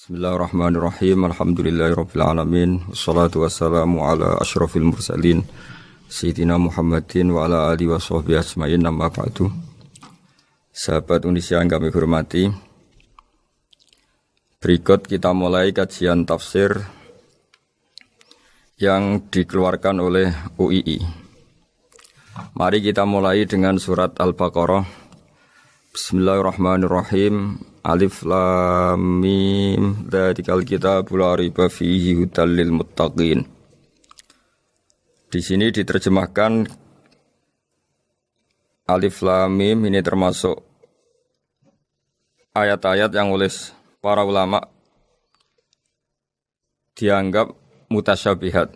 Bismillahirrahmanirrahim. Alhamdulillahirabbil alamin. Wassalatu wassalamu ala asyrafil mursalin sayyidina Muhammadin wa ala alihi washabbihi ajmain. Amma ba'du. Sahabat Indonesia yang kami hormati, berikut kita mulai kajian tafsir yang dikeluarkan oleh UII. Mari kita mulai dengan surat Al-Baqarah. Bismillahirrahmanirrahim. Alif lam mim. Dzalikal kitabul la raiba fihi hudal lil muttaqin. Di sini diterjemahkan Alif lam mim ini termasuk ayat-ayat yang oleh para ulama dianggap mutasyabihat.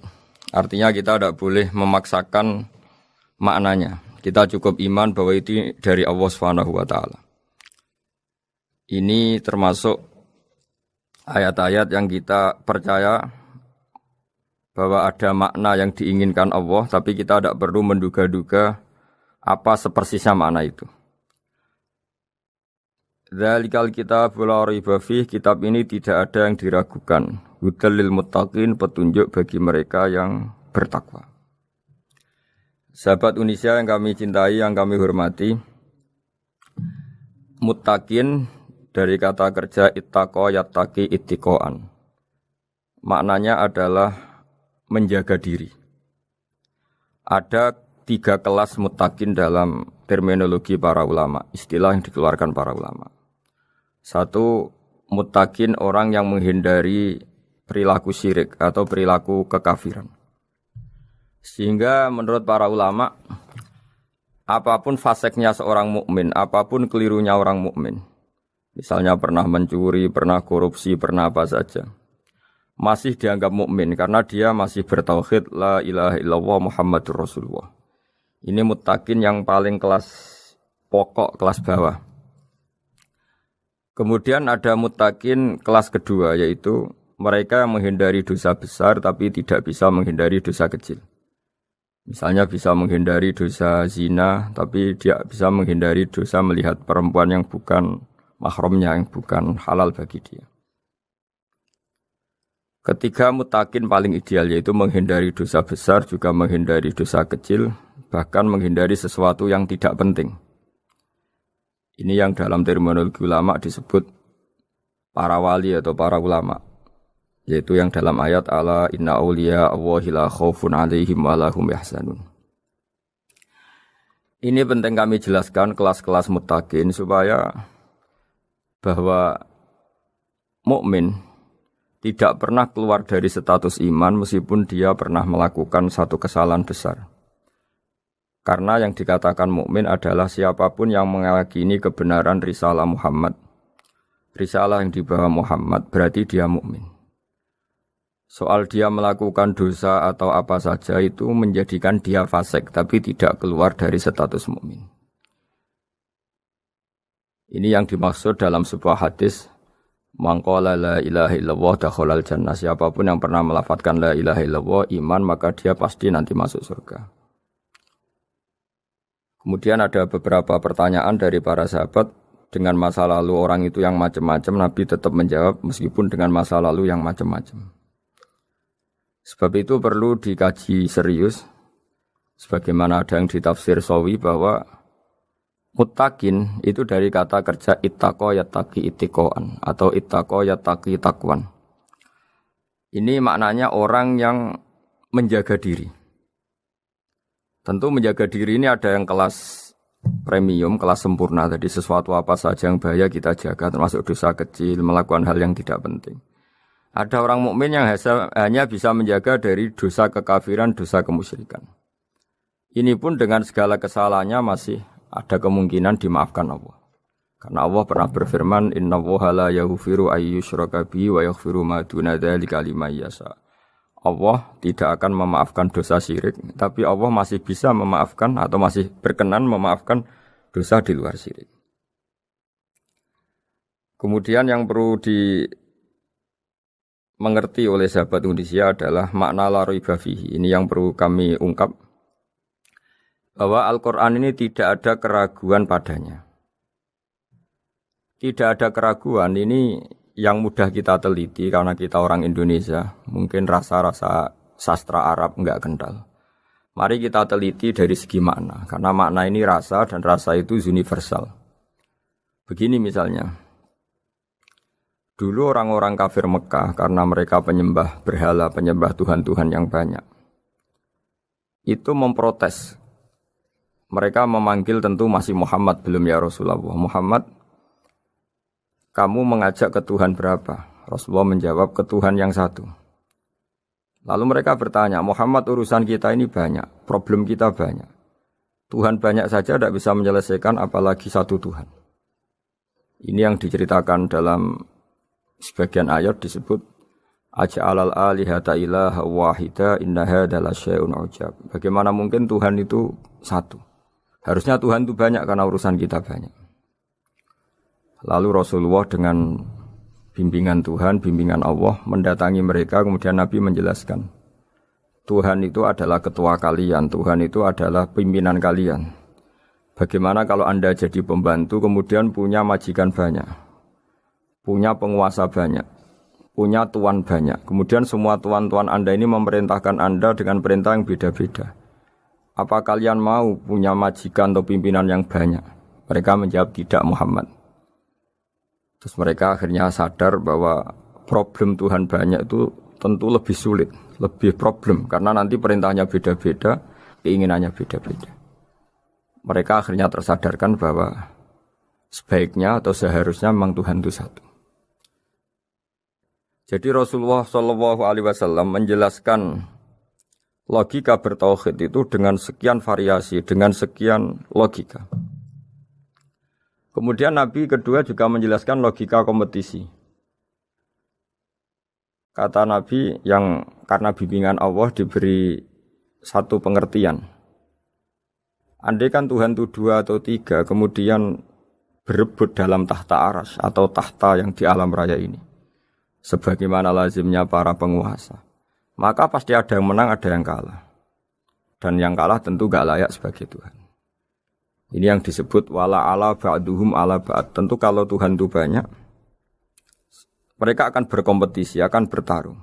Artinya kita tidak boleh memaksakan maknanya. Kita cukup iman bahwa itu dari Allah Subhanahu wa taala. Ini termasuk ayat-ayat yang kita percaya bahwa ada makna yang diinginkan Allah, tapi kita tidak perlu menduga-duga apa sepersisnya makna itu. Dzalikal kitabul la raiba fihi, kitab ini tidak ada yang diragukan. Hudal lil muttaqin, petunjuk bagi mereka yang bertakwa. Sahabat Indonesia yang kami cintai, yang kami hormati, muttaqin dari kata kerja ittaqa yattaqi ittiqaan. Maknanya adalah menjaga diri. Ada 3 kelas muttaqin dalam terminologi para ulama, istilah yang dikeluarkan para ulama. 1, muttaqin orang yang menghindari perilaku syirik atau perilaku kekafiran. Sehingga menurut para ulama, apapun faseknya seorang mukmin, apapun kelirunya orang mukmin, misalnya pernah mencuri, pernah korupsi, pernah apa saja, masih dianggap mukmin karena dia masih bertauhid la ilaha illallah Muhammadur Rasulullah. Ini muttaqin yang paling kelas pokok, kelas bawah. Kemudian ada muttaqin kelas kedua, yaitu mereka yang menghindari dosa besar tapi tidak bisa menghindari dosa kecil. Misalnya bisa menghindari dosa zina, tapi dia bisa menghindari dosa melihat perempuan yang bukan mahramnya, yang bukan halal bagi dia. Ketiga muttaqin paling ideal, yaitu menghindari dosa besar, juga menghindari dosa kecil, bahkan menghindari sesuatu yang tidak penting. Ini yang dalam terminologi ulama disebut para wali atau para ulama, yaitu yang dalam ayat ala inna awliya Allahi la khaufun alaihim wa lahum yahzanun. Ini penting kami jelaskan kelas-kelas muttaqin supaya bahwa mukmin tidak pernah keluar dari status iman meskipun dia pernah melakukan satu kesalahan besar. Karena yang dikatakan mukmin adalah siapapun yang meyakini kebenaran risalah Muhammad, risalah yang dibawa Muhammad, berarti dia mukmin. Soal dia melakukan dosa atau apa saja itu menjadikan dia fasik, tapi tidak keluar dari status mukmin. Ini yang dimaksud dalam sebuah hadis, man qala la ilaha illallah dakhalal jannah. Siapapun yang pernah melafadzkan la ilaha illallah iman, maka dia pasti nanti masuk surga. Kemudian ada beberapa pertanyaan dari para sahabat dengan masa lalu orang itu yang macam-macam, Nabi tetap menjawab meskipun dengan masa lalu yang macam-macam. Sebab itu perlu dikaji serius, sebagaimana ada yang ditafsir Sawi bahwa muttaqin itu dari kata kerja ittaqa yattaqi ittiqaan atau ittaqa yattaqi taqwan. Ini maknanya orang yang menjaga diri. Tentu menjaga diri ini ada yang kelas premium, kelas sempurna. Jadi sesuatu apa saja yang bahaya kita jaga, termasuk dosa kecil, melakukan hal yang tidak penting. Ada orang mukmin yang hanya bisa menjaga dari dosa kekafiran, dosa kemusyrikan. Ini pun dengan segala kesalahannya masih ada kemungkinan dimaafkan Allah. Karena Allah pernah berfirman, innallaha la yaghfiru ayyushraka bihi wa yaghfiru ma duna dzalika liman yasha. Allah tidak akan memaafkan dosa syirik, tapi Allah masih bisa memaafkan atau masih berkenan memaafkan dosa di luar syirik. Kemudian yang perlu mengerti oleh sahabat Indonesia adalah makna la raiba fihi. Ini yang perlu kami ungkap, bahwa Al-Quran ini tidak ada keraguan padanya. Tidak ada keraguan ini yang mudah kita teliti karena kita orang Indonesia, mungkin rasa-rasa sastra Arab enggak kental. Mari kita teliti dari segi makna, karena makna ini rasa dan rasa itu universal. Begini misalnya, dulu orang-orang kafir Mekah karena mereka penyembah berhala, penyembah Tuhan-Tuhan yang banyak, itu memprotes. Mereka memanggil tentu masih Muhammad, belum ya Rasulullah. Muhammad, kamu mengajak ke Tuhan berapa? Rasulullah menjawab, ke Tuhan yang satu. Lalu mereka bertanya, Muhammad urusan kita ini banyak, problem kita banyak. Tuhan banyak saja tidak bisa menyelesaikan apalagi satu Tuhan. Ini yang diceritakan dalam sebagian ayat disebut Aja'alal alihata ilaha wahida inna hadza lasyai'un ujab. Bagaimana mungkin Tuhan itu satu? Harusnya Tuhan itu banyak karena urusan kita banyak. Lalu Rasulullah dengan bimbingan Tuhan, bimbingan Allah mendatangi mereka, kemudian Nabi menjelaskan Tuhan itu adalah ketua kalian, Tuhan itu adalah pimpinan kalian. Bagaimana kalau Anda jadi pembantu kemudian punya majikan banyak, punya penguasa banyak, punya tuan banyak, kemudian semua tuan-tuan Anda ini memerintahkan Anda dengan perintah yang beda-beda. Apa kalian mau punya majikan atau pimpinan yang banyak? Mereka menjawab tidak, Muhammad. Terus mereka akhirnya sadar bahwa problem Tuhan banyak itu tentu lebih sulit, lebih problem. Karena nanti perintahnya beda-beda, keinginannya beda-beda. Mereka akhirnya tersadarkan bahwa sebaiknya atau seharusnya memang Tuhan itu satu. Jadi Rasulullah SAW menjelaskan logika bertauhid itu dengan sekian variasi, dengan sekian logika. Kemudian Nabi kedua juga menjelaskan logika kompetisi. Kata Nabi yang karena bimbingan Allah diberi satu pengertian. Andai kan Tuhan itu 2 atau 3, kemudian berebut dalam tahta aras atau tahta yang di alam raya ini. Sebagaimana lazimnya para penguasa. Maka pasti ada yang menang, ada yang kalah. Dan yang kalah tentu gak layak sebagai Tuhan. Ini yang disebut wala ala ba'duhum ala ba'd. Tentu kalau Tuhan itu banyak, mereka akan berkompetisi, akan bertarung.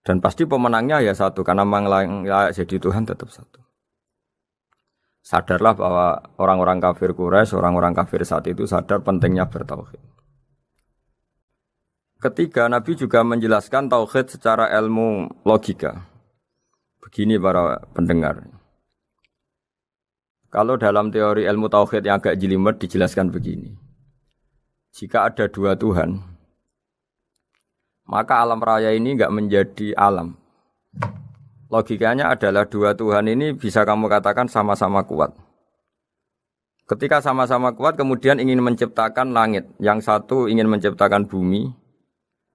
Dan pasti pemenangnya ya satu, karena memang layak jadi Tuhan tetap satu. Sadarlah bahwa orang-orang kafir Quraisy, orang-orang kafir saat itu sadar pentingnya bertauhid. Ketiga, Nabi juga menjelaskan tauhid secara ilmu logika. Begini para pendengar. Kalau dalam teori ilmu tauhid yang agak jelimet dijelaskan begini. Jika ada 2 Tuhan, maka alam raya ini enggak menjadi alam. Logikanya adalah 2 Tuhan ini bisa kamu katakan sama-sama kuat. Ketika sama-sama kuat kemudian ingin menciptakan langit. Yang satu ingin menciptakan bumi,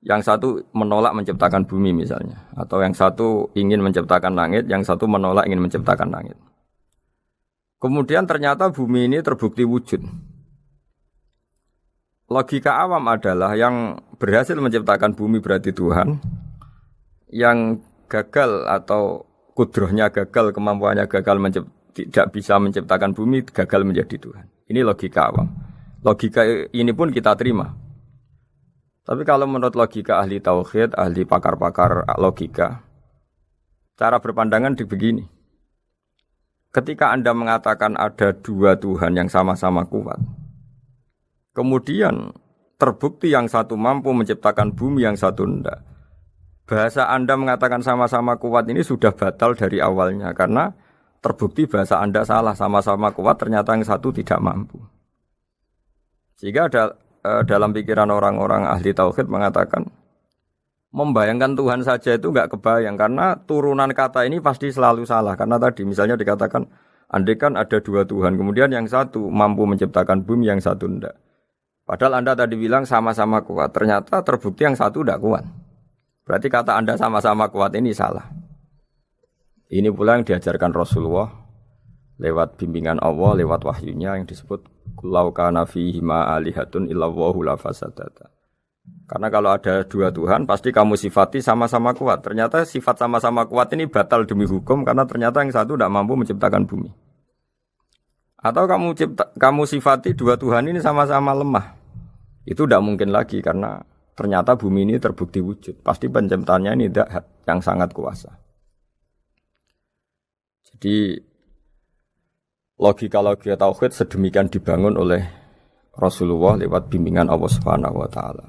yang satu menolak menciptakan bumi misalnya. Atau yang satu ingin menciptakan langit, yang satu menolak ingin menciptakan langit. Kemudian ternyata bumi ini terbukti wujud. Logika awam adalah yang berhasil menciptakan bumi berarti Tuhan, yang gagal atau kudrohnya gagal, kemampuannya gagal tidak bisa menciptakan bumi, gagal menjadi Tuhan. Ini logika awam. Logika ini pun kita terima. Tapi kalau menurut logika ahli tauhid, ahli pakar-pakar logika, cara berpandangan begini. Ketika Anda mengatakan ada 2 Tuhan yang sama-sama kuat, kemudian terbukti yang satu mampu menciptakan bumi, yang satu tidak. Bahasa Anda mengatakan sama-sama kuat ini sudah batal dari awalnya, karena terbukti bahasa Anda salah, sama-sama kuat ternyata yang satu tidak mampu. Sehingga dalam pikiran orang-orang ahli tauhid mengatakan, membayangkan Tuhan saja itu enggak kebayang, karena turunan kata ini pasti selalu salah. Karena tadi misalnya dikatakan, andai kan ada 2 Tuhan, kemudian yang satu mampu menciptakan bumi, yang satu tidak. Padahal Anda tadi bilang sama-sama kuat, ternyata terbukti yang satu tidak kuat. Berarti kata Anda sama-sama kuat ini salah. Ini pula yang diajarkan Rasulullah lewat bimbingan Allah, lewat wahyunya yang disebut Lau kana fihi ma alihatun illallahu la fasadata. Karena kalau ada 2 Tuhan, pasti kamu sifati sama-sama kuat. Ternyata sifat sama-sama kuat ini batal demi hukum, karena ternyata yang satu tidak mampu menciptakan bumi. Atau kamu sifati 2 Tuhan ini sama-sama lemah. Itu tidak mungkin lagi karena ternyata bumi ini terbukti wujud. Pasti penciptanya ini zat yang sangat kuasa. Jadi logika-logika tauhid sedemikian dibangun oleh Rasulullah lewat bimbingan Allah Subhanahu wa taala.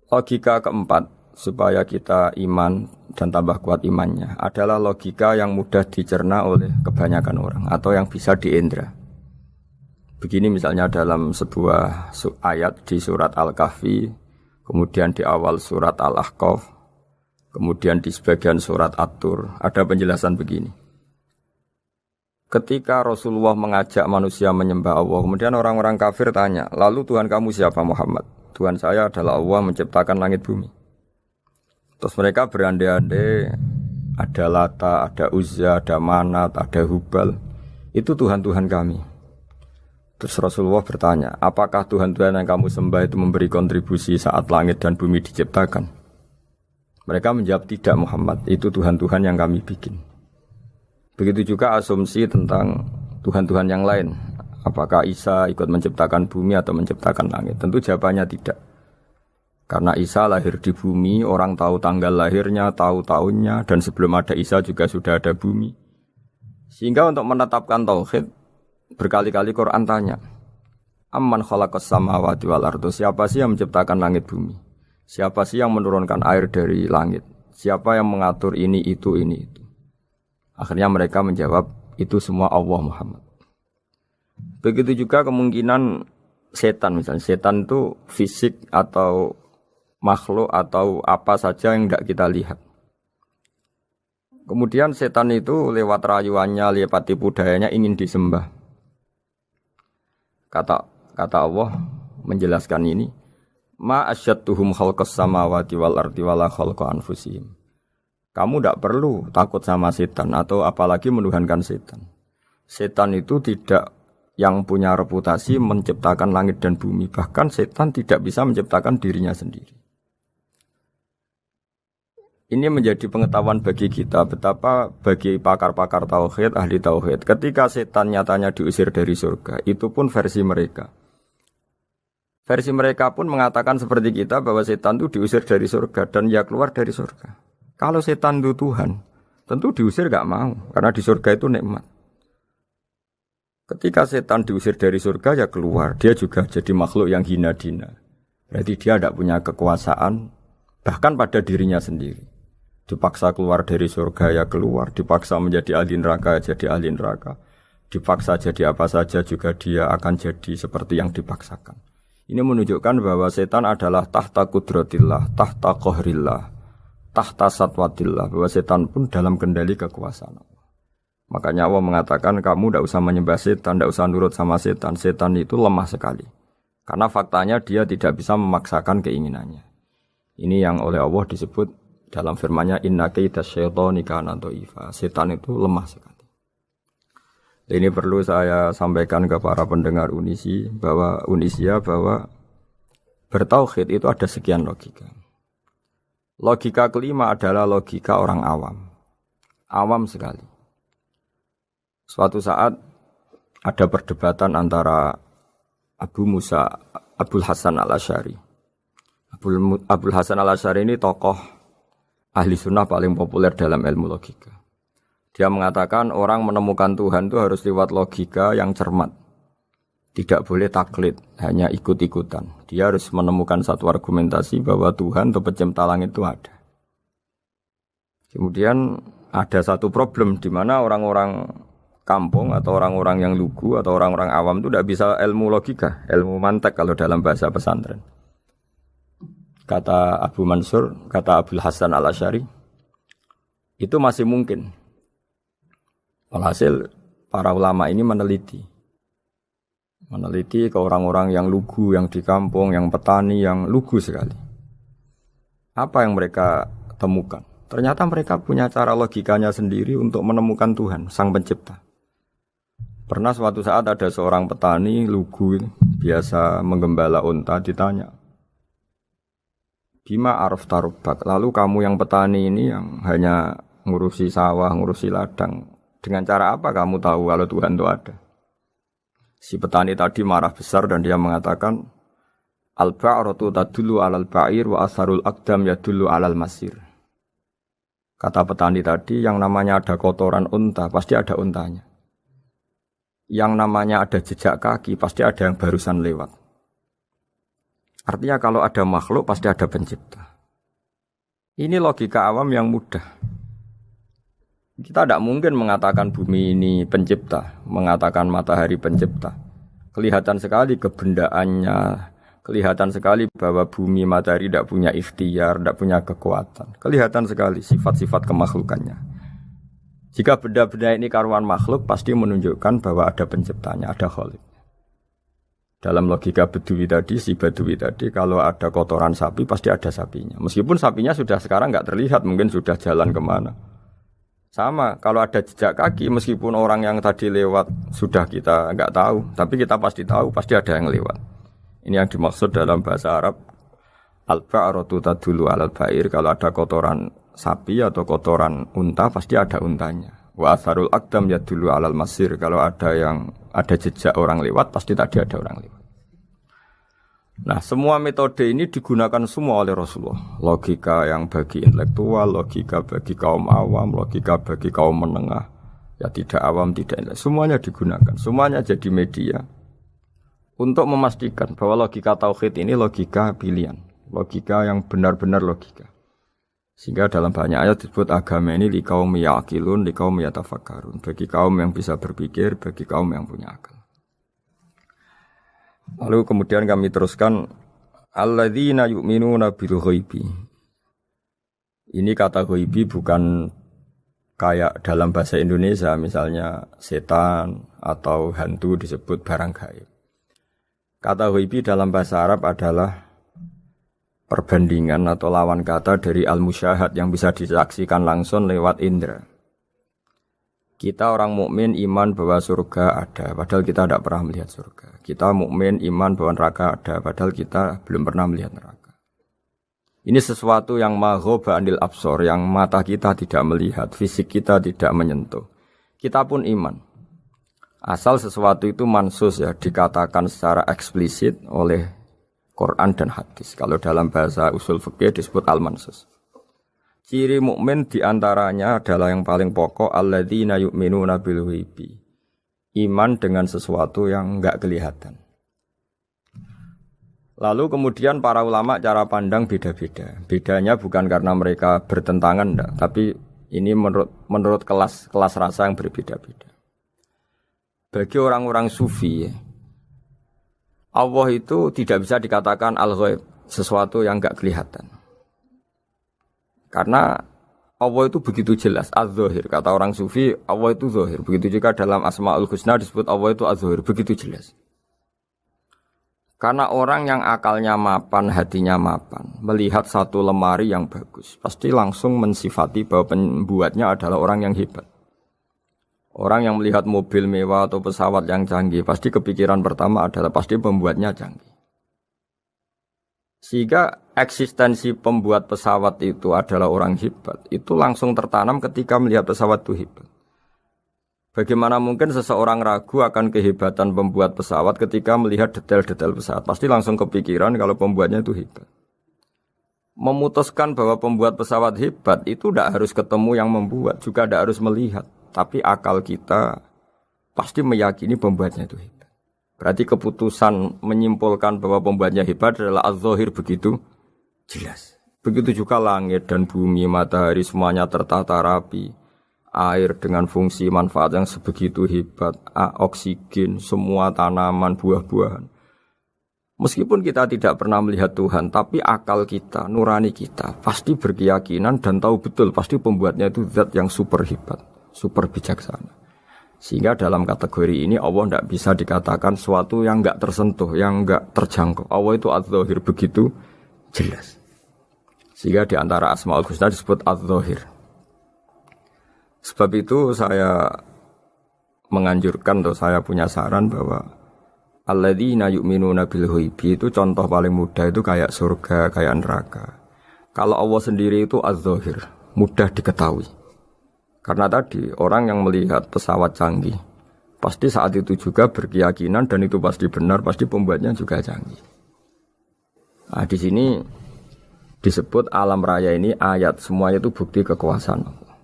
Logika keempat supaya kita iman dan tambah kuat imannya adalah logika yang mudah dicerna oleh kebanyakan orang atau yang bisa diindra. Begini misalnya dalam sebuah ayat di surat Al-Kahfi, kemudian di awal surat Al-Ahqaf, kemudian di sebagian surat At-Tur, ada penjelasan begini. Ketika Rasulullah mengajak manusia menyembah Allah, kemudian orang-orang kafir tanya, lalu Tuhan kamu siapa Muhammad? Tuhan saya adalah Allah menciptakan langit bumi. Terus mereka berandai-andai, ada Lata, ada Uzza, ada Manat, ada Hubal. Itu Tuhan-Tuhan kami. Terus Rasulullah bertanya, apakah Tuhan-Tuhan yang kamu sembah itu memberi kontribusi saat langit dan bumi diciptakan? Mereka menjawab, tidak Muhammad, itu Tuhan-Tuhan yang kami bikin. Begitu juga asumsi tentang Tuhan-Tuhan yang lain. Apakah Isa ikut menciptakan bumi atau menciptakan langit? Tentu jawabannya tidak. Karena Isa lahir di bumi, orang tahu tanggal lahirnya, tahu tahunnya, dan sebelum ada Isa juga sudah ada bumi. Sehingga untuk menetapkan tauhid, berkali-kali Quran tanya, Amman khalaqas samawati wal ardo, siapa sih yang menciptakan langit bumi? Siapa sih yang menurunkan air dari langit? Siapa yang mengatur ini, itu, ini, itu? Akhirnya mereka menjawab, itu semua Allah Muhammad. Begitu juga kemungkinan setan misalnya. Setan itu fisik atau makhluk atau apa saja yang tidak kita lihat. Kemudian setan itu lewat rayuannya, lewat tipu dayanya ingin disembah. Kata Allah menjelaskan ini, ma asyadduhum khalqas samawati wal ardi wala khalqa anfusihim. Kamu tidak perlu takut sama setan atau apalagi menuhankan setan. Setan itu tidak yang punya reputasi menciptakan langit dan bumi. Bahkan setan tidak bisa menciptakan dirinya sendiri. Ini menjadi pengetahuan bagi kita betapa bagi pakar-pakar tauhid, ahli tauhid, ketika setan nyatanya diusir dari surga, itu pun versi mereka. Versi mereka pun mengatakan seperti kita bahwa setan itu diusir dari surga dan ya keluar dari surga. Kalau setan itu Tuhan, tentu diusir gak mau, karena di surga itu nikmat. Ketika setan diusir dari surga ya keluar, dia juga jadi makhluk yang hina dina. Berarti dia tidak punya kekuasaan, bahkan pada dirinya sendiri. Dipaksa keluar dari surga ya keluar, dipaksa menjadi ahli neraka ya jadi ahli neraka, dipaksa jadi apa saja juga dia akan jadi seperti yang dipaksakan. Ini menunjukkan bahwa setan adalah tahta kudratillah, tahta qahrillah, tahta satwatillah, bahwa setan pun dalam kendali kekuasaan Allah. Makanya Allah mengatakan kamu tidak usah menyembah setan, tidak usah nurut sama setan. Setan itu lemah sekali, karena faktanya dia tidak bisa memaksakan keinginannya. Ini yang oleh Allah disebut dalam firman-Nya inna kaidas syaitani kana dhaifa. Setan itu lemah sekali. Ini perlu saya sampaikan ke para pendengar Unisia bahwa bertauhid itu ada sekian logika. Logika kelima adalah logika orang awam. Awam sekali. Suatu saat ada perdebatan antara Abul Hasan al-Asy'ari. Abul Hasan al-Asy'ari ini tokoh ahli sunnah paling populer dalam ilmu logika. Dia mengatakan orang menemukan Tuhan itu harus lewat logika yang cermat. Tidak boleh taklid, hanya ikut-ikutan. Dia harus menemukan satu argumentasi bahwa Tuhan atau pencipta langit itu ada. Kemudian ada satu problem di mana orang-orang kampung atau orang-orang yang lugu atau orang-orang awam itu tidak bisa ilmu logika, ilmu mantek kalau dalam bahasa pesantren. Kata Abu Mansur, kata Abul Hasan al-Asy'ari, itu masih mungkin. Alhasil para ulama ini meneliti ke orang-orang yang lugu, yang di kampung, yang petani, yang lugu sekali. Apa yang mereka temukan? Ternyata mereka punya cara logikanya sendiri untuk menemukan Tuhan, Sang Pencipta. Pernah suatu saat ada seorang petani lugu, biasa menggembala unta, ditanya, Bima araf tarubak, lalu kamu yang petani ini yang hanya ngurusi sawah, ngurusi ladang, dengan cara apa kamu tahu kalau Tuhan itu ada? Si petani tadi marah besar dan dia mengatakan, Al-ba'ratu tadullu 'alal ba'ir wa asharul aqdam yadullu 'alal masir. Kata petani tadi, yang namanya ada kotoran unta, pasti ada untanya. Yang namanya ada jejak kaki, pasti ada yang barusan lewat. Artinya kalau ada makhluk, pasti ada pencipta. Ini logika awam yang mudah. Kita tidak mungkin mengatakan bumi ini pencipta, mengatakan matahari pencipta. Kelihatan sekali kebendaannya, kelihatan sekali bahwa bumi matahari tidak punya ikhtiar, tidak punya kekuatan. Kelihatan sekali sifat-sifat kemakhlukannya. Jika benda-benda ini karuan makhluk, pasti menunjukkan bahwa ada penciptanya, ada khalik. Dalam logika Bedui tadi, si Bedui tadi, kalau ada kotoran sapi, pasti ada sapinya. Meskipun sapinya sudah sekarang nggak terlihat, mungkin sudah jalan kemana. Sama, kalau ada jejak kaki, meskipun orang yang tadi lewat sudah kita nggak tahu, tapi kita pasti tahu, pasti ada yang lewat. Ini yang dimaksud dalam bahasa Arab, al-ba'ratu tadullu 'alal ba'ir. Kalau ada kotoran sapi atau kotoran unta, pasti ada untanya. Wa atharul aqdam yadullu 'alal masir. Kalau ada jejak orang lewat, pasti tadi ada orang lewat. Nah, semua metode ini digunakan semua oleh Rasulullah. Logika yang bagi intelektual, logika bagi kaum awam, logika bagi kaum menengah. Ya tidak awam, tidak intelektual. Semuanya digunakan. Semuanya jadi media untuk memastikan bahwa logika tauhid ini logika pilihan. Logika yang benar-benar logika. Sehingga dalam banyak ayat disebut agama ini liqaum ya'qilun, liqaum yatafakkarun. Bagi kaum yang bisa berpikir, bagi kaum yang punya akal. Lalu kemudian kami teruskan alladzina yu'minuna bil ghaibi. Ini kata ghaibi bukan kayak dalam bahasa Indonesia misalnya setan atau hantu disebut barang gaib. Kata ghaibi dalam bahasa Arab adalah perbandingan atau lawan kata dari al-musyahad yang bisa disaksikan langsung lewat indera. Kita orang mukmin iman bahwa surga ada, padahal kita tidak pernah melihat surga. Kita mukmin iman bahwa neraka ada, padahal kita belum pernah melihat neraka. Ini sesuatu yang maghoba anil absor, yang mata kita tidak melihat, fisik kita tidak menyentuh. Kita pun iman. Asal sesuatu itu mansus ya, dikatakan secara eksplisit oleh Quran dan hadis. Kalau dalam bahasa usul fikih disebut al-mansus. Ciri mukmin diantaranya adalah yang paling pokok alladzina yu'minuna bil ghaibi. Iman dengan sesuatu yang enggak kelihatan. Lalu kemudian para ulama cara pandang beda-beda. Bedanya bukan karena mereka bertentangan enggak, tapi ini menurut kelas rasa yang berbeda-beda. Bagi orang-orang sufi Allah itu tidak bisa dikatakan al-ghaib, sesuatu yang enggak kelihatan. Karena Allah itu begitu jelas, az-zahir. Kata orang sufi, Allah itu zahir. Begitu juga dalam Asmaul Husna disebut Allah itu az-zahir, begitu jelas. Karena orang yang akalnya mapan, hatinya mapan, melihat satu lemari yang bagus, pasti langsung mensifati bahwa pembuatnya adalah orang yang hebat. Orang yang melihat mobil mewah atau pesawat yang canggih, pasti kepikiran pertama adalah pasti pembuatnya canggih. Sehingga eksistensi pembuat pesawat itu adalah orang hebat, itu langsung tertanam ketika melihat pesawat itu hebat. Bagaimana mungkin seseorang ragu akan kehebatan pembuat pesawat ketika melihat detail-detail pesawat? Pasti langsung kepikiran kalau pembuatnya itu hebat. Memutuskan bahwa pembuat pesawat hebat itu tidak harus ketemu yang membuat, juga tidak harus melihat. Tapi akal kita pasti meyakini pembuatnya itu hebat. Berarti keputusan menyimpulkan bahwa pembuatnya hebat adalah az-zahir begitu jelas. Begitu juga langit dan bumi, matahari semuanya tertata rapi. Air dengan fungsi manfaat yang sebegitu hebat, oksigen, semua tanaman, buah-buahan. Meskipun kita tidak pernah melihat Tuhan, tapi akal kita, nurani kita pasti berkeyakinan dan tahu betul pasti pembuatnya itu zat yang super hebat, super bijaksana. Sehingga dalam kategori ini Allah tidak bisa dikatakan sesuatu yang enggak tersentuh, yang enggak terjangkau. Allah itu az-zahir begitu jelas. Sehingga di antara Asmaul Husna disebut az-zahir. Sebab itu saya menganjurkan atau saya punya saran bahwa alladzina yu'minuna bil ghaibi itu contoh paling mudah itu kayak surga, kayak neraka. Kalau Allah sendiri itu az-zahir, mudah diketahui. Karena tadi orang yang melihat pesawat canggih pasti saat itu juga berkeyakinan dan itu pasti benar, pasti pembuatnya juga canggih. Nah, di sini disebut alam raya ini ayat, semuanya itu bukti kekuasaan Allah.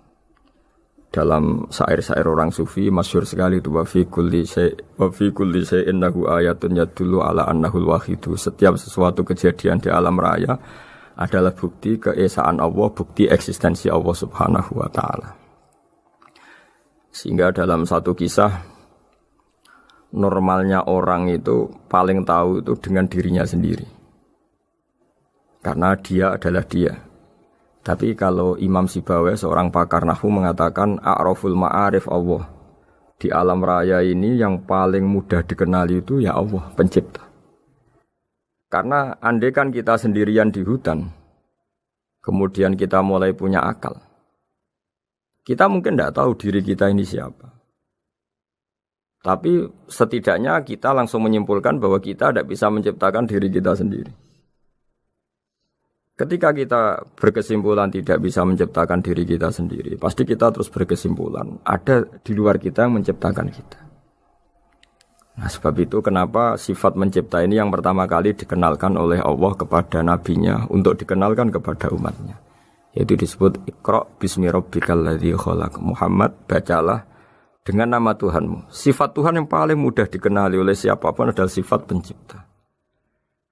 Dalam syair-syair orang sufi masyhur sekali itu wa fi kulli syai'in lahu ayatun yadullu ala annahul wahidu. Setiap sesuatu kejadian di alam raya adalah bukti keesaan Allah, bukti eksistensi Allah Subhanahu wa taala. Sehingga dalam satu kisah normalnya orang itu paling tahu itu dengan dirinya sendiri. Karena dia adalah dia. Tapi kalau Imam Sibawayh seorang pakar nahwu mengatakan a'raful ma'arif Allah. Di alam raya ini yang paling mudah dikenali itu ya Allah, pencipta. Karena andai kan kita sendirian di hutan, kemudian kita mulai punya akal, kita mungkin tidak tahu diri kita ini siapa. Tapi setidaknya kita langsung menyimpulkan bahwa kita tidak bisa menciptakan diri kita sendiri. Ketika kita berkesimpulan tidak bisa menciptakan diri kita sendiri, pasti kita terus berkesimpulan ada di luar kita yang menciptakan kita. Nah, sebab itu kenapa sifat mencipta ini yang pertama kali dikenalkan oleh Allah kepada nabinya untuk dikenalkan kepada umatnya. Yaitu disebut Iqra bismi rabbikal ladzi khalaq. Muhammad, bacalah dengan nama Tuhanmu. Sifat Tuhan yang paling mudah dikenali oleh siapapun adalah sifat pencipta.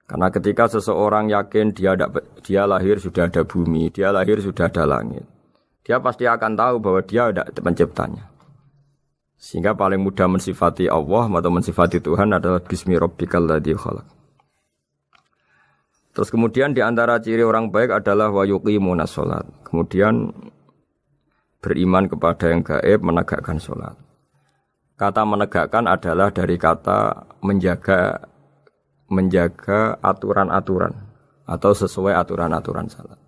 Karena ketika seseorang yakin dia lahir sudah ada bumi, dia lahir sudah ada langit, dia pasti akan tahu bahwa dia ada penciptanya. Sehingga paling mudah mensifati Allah atau mensifati Tuhan adalah bismi rabbikal ladzi khalaq. Terus kemudian di antara ciri orang baik adalah wa yuqimunas shalat. Kemudian beriman kepada yang gaib, menegakkan salat. Kata menegakkan adalah dari kata menjaga aturan-aturan atau sesuai aturan-aturan salat.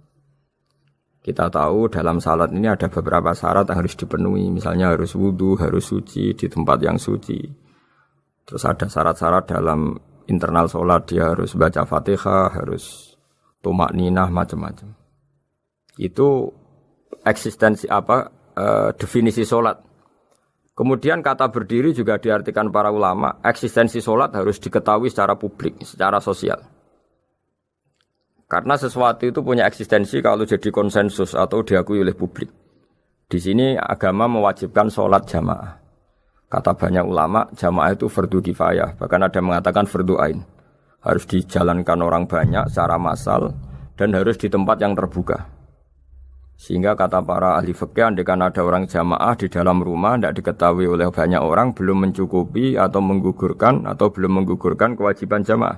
Kita tahu dalam salat ini ada beberapa syarat yang harus dipenuhi. Misalnya harus wudu, harus suci di tempat yang suci. Terus ada syarat-syarat dalam internal salat, dia harus baca Fatihah, harus tumakninah, macam-macam. Itu definisi salat. Kemudian kata berdiri juga diartikan para ulama, eksistensi salat harus diketahui secara publik, secara sosial. Karena sesuatu itu punya eksistensi kalau jadi konsensus atau diakui oleh publik. Di sini agama mewajibkan sholat jamaah. Kata banyak ulama, jamaah itu fardu kifayah. Bahkan ada mengatakan fardu ain. Harus dijalankan orang banyak secara massal dan harus di tempat yang terbuka. Sehingga kata para ahli fikih, andaikan ada orang jamaah di dalam rumah tidak diketahui oleh banyak orang, belum mencukupi atau belum menggugurkan kewajiban jamaah.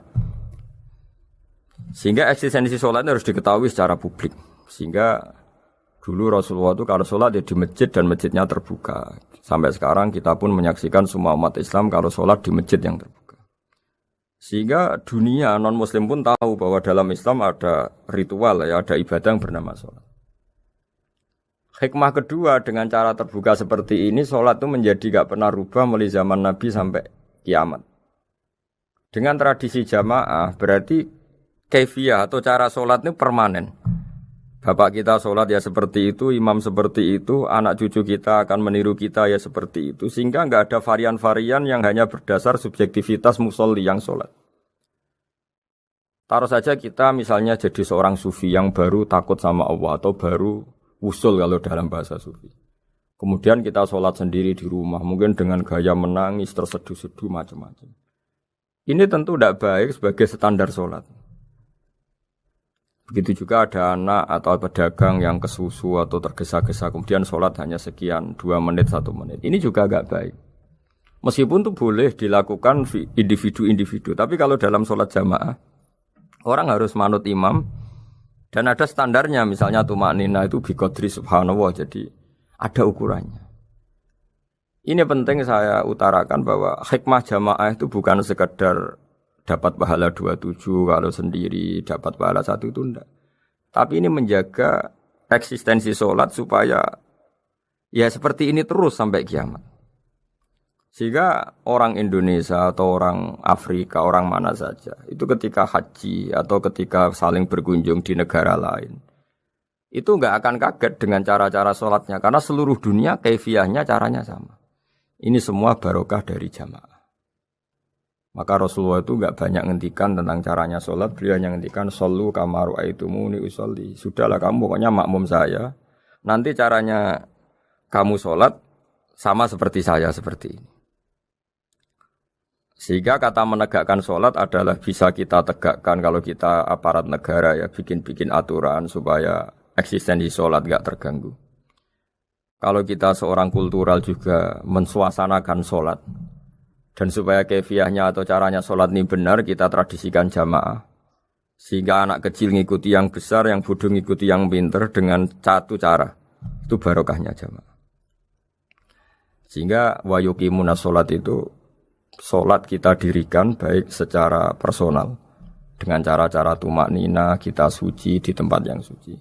Sehingga eksistensi sholat harus diketahui secara publik. Sehingga dulu Rasulullah itu kalau sholat ya di masjid dan masjidnya terbuka. Sampai sekarang kita pun menyaksikan semua umat Islam kalau sholat di masjid yang terbuka. Sehingga dunia non-muslim pun tahu bahwa dalam Islam ada ritual, ya, ada ibadah yang bernama sholat. Hikmah kedua dengan cara terbuka seperti ini, sholat itu menjadi gak pernah rubah mulai zaman Nabi sampai kiamat. Dengan tradisi jamaah berarti kaifiyah atau cara sholat ini permanen. Bapak kita sholat ya seperti itu, imam seperti itu, anak cucu kita akan meniru kita ya seperti itu. Sehingga enggak ada varian-varian yang hanya berdasar subjektivitas musolli yang sholat. Taruh saja kita misalnya jadi seorang sufi yang baru takut sama Allah atau baru usul kalau dalam bahasa sufi. Kemudian kita sholat sendiri di rumah, mungkin dengan gaya menangis, terseduh-seduh macam-macam. Ini tentu tidak baik sebagai standar sholat. Begitu juga ada anak atau pedagang yang kesusu atau tergesa-gesa kemudian sholat hanya sekian 2 menit 1 menit. Ini juga agak baik. Meskipun itu boleh dilakukan individu-individu. Tapi kalau dalam sholat jamaah orang harus manut imam dan ada standarnya. Misalnya tumakninah itu biqadri subhanallah. Jadi ada ukurannya. Ini penting saya utarakan bahwa hikmah jamaah itu bukan sekedar dapat pahala 27 kalau sendiri, dapat pahala 1 itu enggak. Tapi ini menjaga eksistensi sholat supaya ya seperti ini terus sampai kiamat. Sehingga orang Indonesia atau orang Afrika, orang mana saja, itu ketika haji atau ketika saling berkunjung di negara lain, itu enggak akan kaget dengan cara-cara sholatnya. Karena seluruh dunia kaifiyahnya caranya sama. Ini semua barokah dari jamaah. Maka Rasulullah itu enggak banyak ngendikan tentang caranya sholat, beliau hanya ngendikan shollu kama ra'aitumuni usolli. Sudahlah kamu pokoknya makmum saya. Nanti caranya kamu sholat sama seperti saya seperti ini. Sehingga kata menegakkan sholat adalah bisa kita tegakkan kalau kita aparat negara ya bikin-bikin aturan supaya eksistensi sholat enggak terganggu. Kalau kita seorang kultural juga mensuasanakan sholat. Dan supaya kefiahnya atau caranya sholat ini benar, kita tradisikan jamaah. Sehingga anak kecil ngikuti yang besar, yang bodoh ngikuti yang pinter dengan satu cara. Itu barokahnya jamaah. Sehingga wayukimuna sholat itu, sholat kita dirikan baik secara personal. Dengan cara-cara tumak nina, kita suci di tempat yang suci.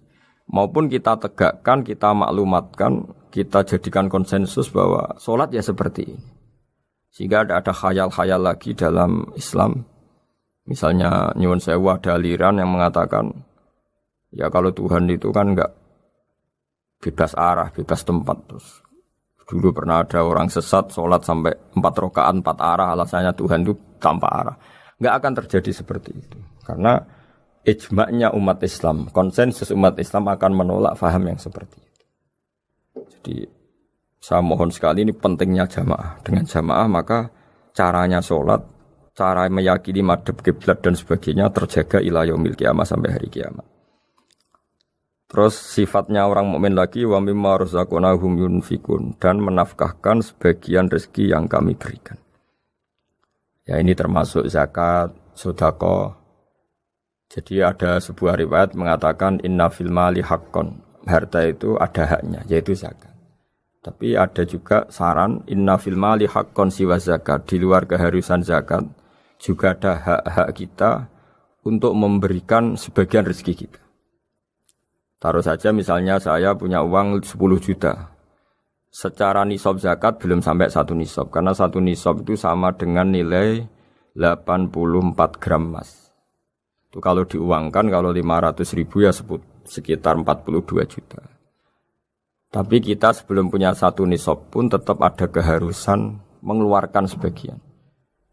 Maupun kita tegakkan, kita maklumatkan, kita jadikan konsensus bahwa sholat ya seperti ini. Sehingga ada khayal-khayal lagi dalam Islam. Misalnya nyuwun sewu ada aliran yang mengatakan ya kalau Tuhan itu kan enggak bebas arah, bebas tempat. Terus dulu pernah ada orang sesat sholat sampai 4 rakaat 4 arah, alasannya Tuhan itu tanpa arah. Enggak akan terjadi seperti itu. Karena ijma'nya umat Islam, konsensus umat Islam akan menolak faham yang seperti itu. Jadi saya mohon sekali ini pentingnya jamaah. Dengan jamaah maka caranya sholat, cara meyakini madhab kiblat dan sebagainya terjaga ila yaumil kiamah sampai hari kiamat. Terus sifatnya orang mukmin lagi wa mimma razaqnahum yunfikun dan menafkahkan sebagian rezeki yang kami berikan. Ya ini termasuk zakat, sedekah. Jadi ada sebuah riwayat mengatakan inna fil mali haqqon. Harta itu ada haknya yaitu zakat. Tapi ada juga saran inna fil mali haqqon siwa zakat, di luar keharusan zakat juga ada hak-hak kita untuk memberikan sebagian rezeki kita. Taruh saja misalnya saya punya uang 10 juta. Secara nisab zakat belum sampai 1 nisab karena 1 nisab itu sama dengan nilai 84 gram emas. Itu kalau diuangkan kalau 500 ribu ya sekitar 42 juta. Tapi kita sebelum punya 1 nisab pun tetap ada keharusan mengeluarkan sebagian.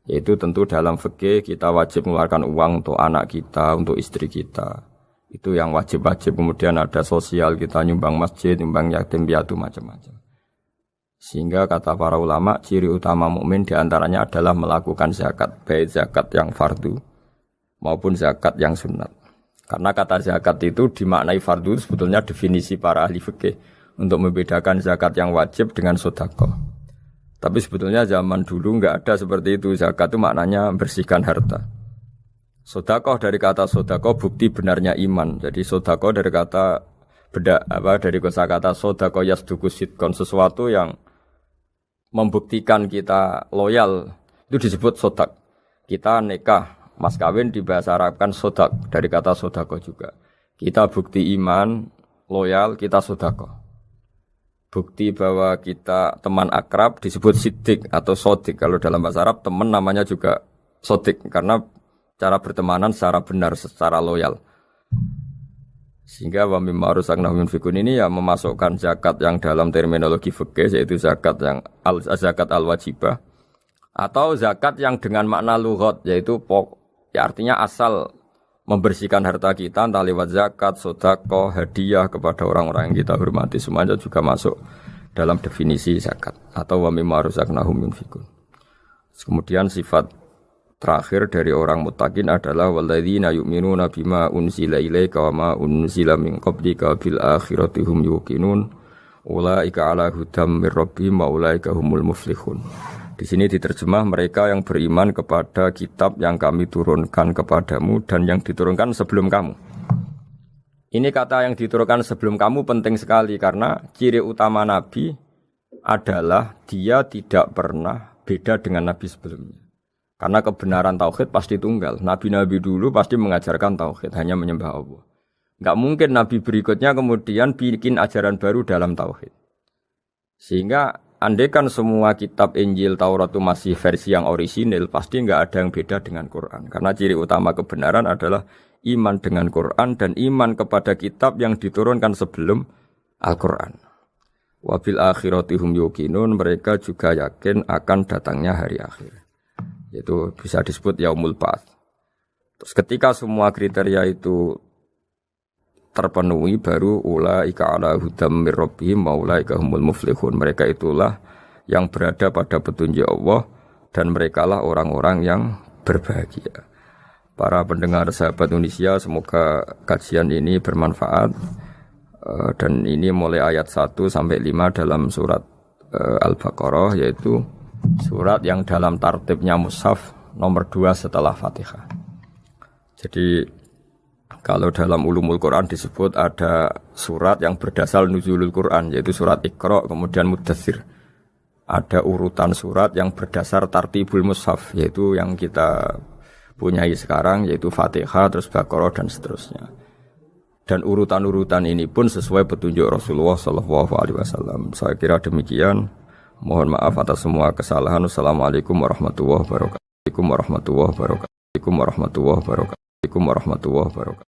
Yaitu tentu dalam fikih kita wajib mengeluarkan uang untuk anak kita, untuk istri kita. Itu yang wajib-wajib. Kemudian ada sosial, kita nyumbang masjid, nyumbang yatim piatu macam-macam. Sehingga kata para ulama, ciri utama mukmin diantaranya adalah melakukan zakat. Baik zakat yang fardu maupun zakat yang sunat. Karena kata zakat itu dimaknai fardu sebetulnya definisi para ahli fikih. Untuk membedakan zakat yang wajib dengan sedekah. Tapi sebetulnya zaman dulu enggak ada seperti itu. Zakat itu maknanya bersihkan harta. Sedekah dari kata sedekah bukti benarnya iman. Jadi sedekah dari kata dari kosakata sedekah yasduqu sidqan, sesuatu yang membuktikan kita loyal itu disebut sedekah. Kita nikah, mas kawin di bahasa Arab kan sedekah dari kata sedekah juga. Kita bukti iman, loyal, kita sedekah. Bukti bahwa kita teman akrab disebut siddiq atau sodik. Kalau dalam bahasa Arab teman namanya juga sodik karena cara bertemanan secara benar, secara loyal. Sehingga wa mimma razaqnahum yunfikun ini ya memasukkan zakat yang dalam terminologi fikih yaitu zakat yang zakat al-wajibah atau zakat yang dengan makna lughat yaitu ya artinya asal membersihkan harta kita entah lewat zakat, sedekah, hadiah kepada orang-orang yang kita hormati semuanya juga masuk dalam definisi zakat atau wa mimma razaqnahum yunfikun. Kemudian sifat terakhir dari orang muttaqin adalah walladzina yu'minuna bima unzila ilaika wa ma unzila min qablika bil akhirati hum yuqinun ulaika ala hudam mir rabbihim wa ulaika humul muflihun. Di sini diterjemah mereka yang beriman kepada kitab yang kami turunkan kepadamu dan yang diturunkan sebelum kamu. Ini kata yang diturunkan sebelum kamu penting sekali karena ciri utama Nabi adalah dia tidak pernah beda dengan Nabi sebelumnya. Karena kebenaran tauhid pasti tunggal. Nabi-nabi dulu pasti mengajarkan tauhid, hanya menyembah Allah. Enggak mungkin Nabi berikutnya kemudian bikin ajaran baru dalam tauhid. Sehingga andaikan semua kitab Injil Taurat itu masih versi yang orisinil, pasti enggak ada yang beda dengan Quran. Karena ciri utama kebenaran adalah iman dengan Quran dan iman kepada kitab yang diturunkan sebelum Al-Quran. Wabil akhirati hum yuqinun, mereka juga yakin akan datangnya hari akhir. Itu bisa disebut yaumul ba'ats. Terus ketika semua kriteria itu terpenuhi baru ulaika ala hudam mir rabbihim wa ulaika humul muflihun. Mereka itulah yang berada pada petunjuk Allah dan merekalah orang-orang yang berbahagia. Para pendengar sahabat Indonesia, semoga kajian ini bermanfaat. Dan ini mulai ayat 1 sampai 5 dalam surat Al-Baqarah, yaitu surat yang dalam tartibnya mushaf nomor 2 setelah Fatihah. Jadi kalau dalam ulumul Quran disebut ada surat yang berdasar nuzulul Quran, yaitu surat Iqra, kemudian Muddatsir. Ada urutan surat yang berdasar tartibul mushaf, yaitu yang kita punyai sekarang, yaitu Fatihah, terus Baqarah dan seterusnya. Dan urutan-urutan ini pun sesuai petunjuk Rasulullah SAW. Saya kira demikian. Mohon maaf atas semua kesalahan. Wassalamualaikum warahmatullahi wabarakatuh. Waalaikumsalam warahmatullahi wabarakatuh. Waalaikumsalam warahmatullahi wabarakatuh.